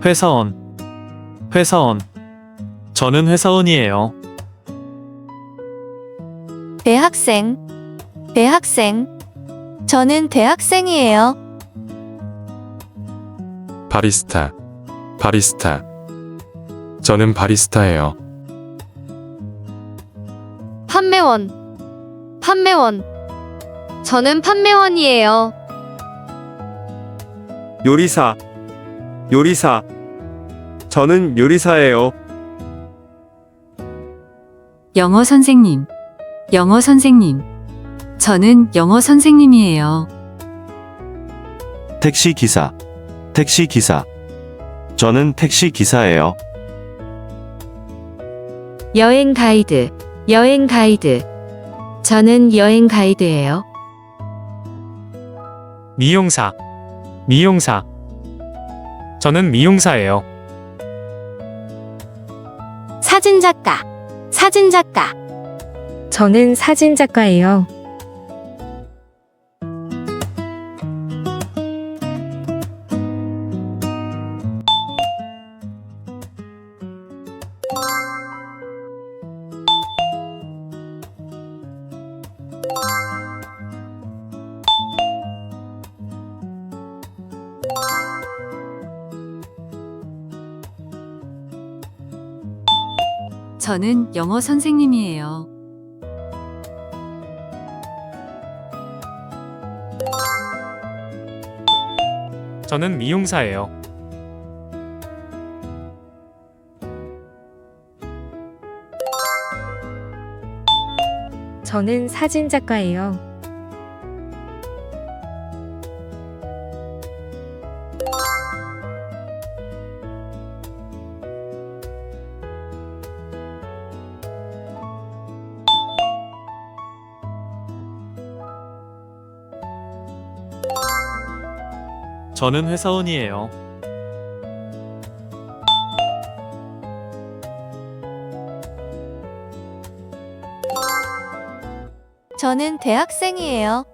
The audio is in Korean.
회사원, 회사원. 저는 회사원이에요. 대학생, 대학생. 저는 대학생이에요. 바리스타, 바리스타. 저는 바리스타예요. 판매원, 판매원. 저는 판매원이에요. 요리사, 요리사. 저는 요리사예요. 영어 선생님, 영어 선생님. 저는 영어 선생님이에요. 택시 기사, 택시 기사. 저는 택시 기사예요. 여행 가이드, 여행 가이드. 저는 여행 가이드예요. 미용사, 미용사. 저는 미용사예요. 사진작가, 사진작가. 저는 사진작가예요. 저는 영어 선생님이에요. 저는 미용사예요. 저는 사진작가예요. 저는 회사원이에요. 저는 대학생이에요.